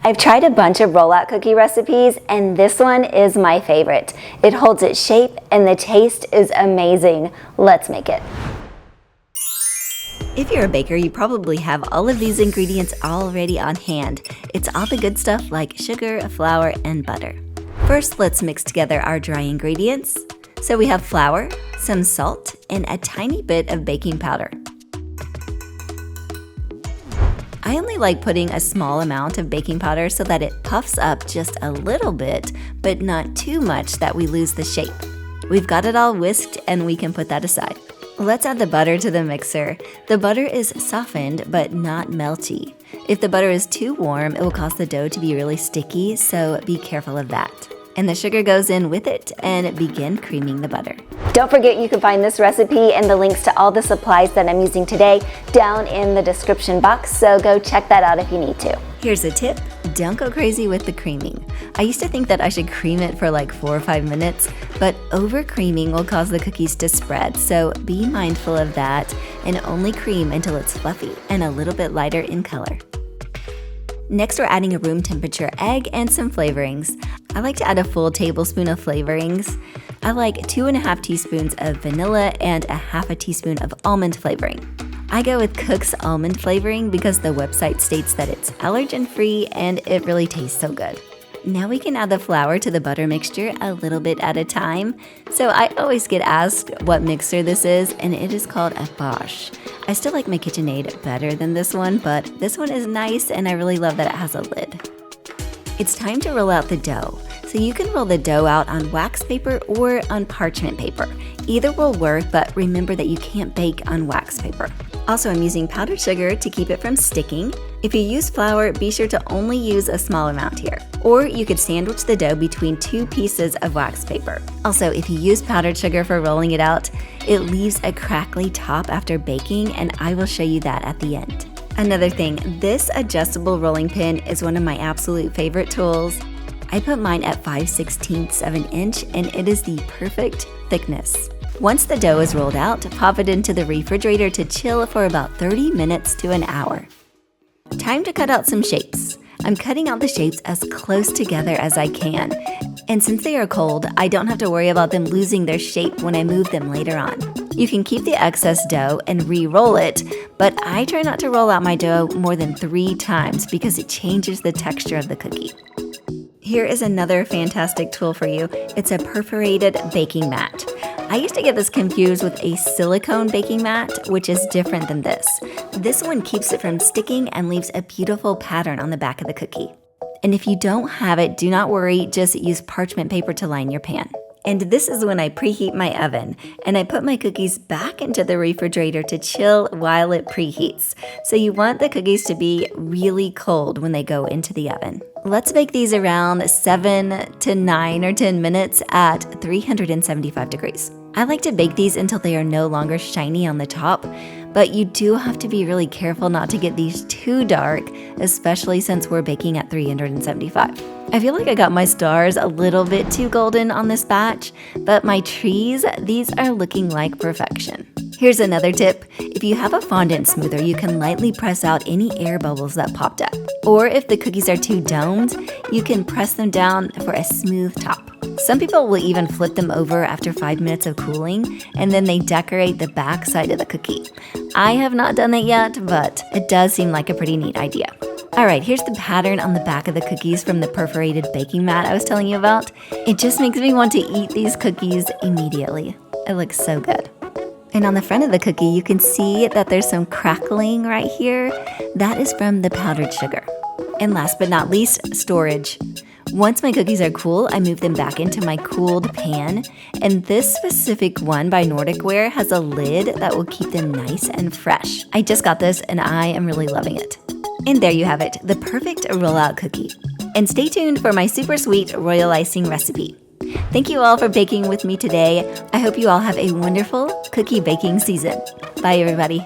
I've tried a bunch of rollout cookie recipes, and this one is my favorite. It holds its shape and the taste is amazing. Let's make it. If you're a baker, you probably have all of these ingredients already on hand. It's all the good stuff like sugar, flour, and butter. First, let's mix together our dry ingredients. So we have flour, some salt, and a tiny bit of baking powder. I only like putting a small amount of baking powder so that it puffs up just a little bit, but not too much that we lose the shape. We've got it all whisked and we can put that aside. Let's add the butter to the mixer. The butter is softened but not melty. If the butter is too warm, it will cause the dough to be really sticky, so be careful of that. And the sugar goes in with it and begin creaming the butter. Don't forget you can find this recipe and the links to all the supplies that I'm using today down in the description box, so go check that out if you need to. Here's a tip, don't go crazy with the creaming. I used to think that I should cream it for like 4 or 5 minutes, but over creaming will cause the cookies to spread, so be mindful of that and only cream until it's fluffy and a little bit lighter in color. Next, we're adding a room temperature egg and some flavorings. I like to add a full tablespoon of flavorings. I like 2.5 teaspoons of vanilla and 1/2 teaspoon of almond flavoring. I go with Cook's almond flavoring because the website states that it's allergen-free and it really tastes so good. Now we can add the flour to the butter mixture a little bit at a time. So I always get asked what mixer this is, and it is called a Bosch. I still like my KitchenAid better than this one, but this one is nice and I really love that it has a lid. It's time to roll out the dough. So you can roll the dough out on wax paper or on parchment paper. Either will work, but remember that you can't bake on wax paper. Also, I'm using powdered sugar to keep it from sticking. If you use flour, be sure to only use a small amount here. Or you could sandwich the dough between 2 pieces of wax paper. Also, if you use powdered sugar for rolling it out, it leaves a crackly top after baking, and I will show you that at the end. Another thing, this adjustable rolling pin is one of my absolute favorite tools. I put mine at 5/16 of an inch, and it is the perfect thickness. Once the dough is rolled out, pop it into the refrigerator to chill for about 30 minutes to an hour. Time to cut out some shapes. I'm cutting out the shapes as close together as I can. And since they are cold, I don't have to worry about them losing their shape when I move them later on. You can keep the excess dough and re-roll it, but I try not to roll out my dough more than 3 times because it changes the texture of the cookie. Here is another fantastic tool for you. It's a perforated baking mat. I used to get this confused with a silicone baking mat, which is different than this. This one keeps it from sticking and leaves a beautiful pattern on the back of the cookie. And if you don't have it, do not worry, just use parchment paper to line your pan. And this is when I preheat my oven, and I put my cookies back into the refrigerator to chill while it preheats. So you want the cookies to be really cold when they go into the oven. Let's bake these around 7 to 9 or 10 minutes at 375 degrees. I like to bake these until they are no longer shiny on the top, but you do have to be really careful not to get these too dark, especially since we're baking at 375. I feel like I got my stars a little bit too golden on this batch, but my trees, these are looking like perfection. Here's another tip. If you have a fondant smoother, you can lightly press out any air bubbles that popped up. Or if the cookies are too domed, you can press them down for a smooth top. Some people will even flip them over after 5 minutes of cooling, and then they decorate the back side of the cookie. I have not done that yet, but it does seem like a pretty neat idea. Alright, here's the pattern on the back of the cookies from the perforated baking mat I was telling you about. It just makes me want to eat these cookies immediately. It looks so good. And on the front of the cookie, you can see that there's some crackling right here. That is from the powdered sugar. And last but not least, storage. Once my cookies are cool, I move them back into my cooled pan. And this specific one by Nordic Ware has a lid that will keep them nice and fresh. I just got this and I am really loving it. And there you have it, the perfect rollout cookie. And stay tuned for my super sweet royal icing recipe. Thank you all for baking with me today. I hope you all have a wonderful cookie baking season. Bye, everybody.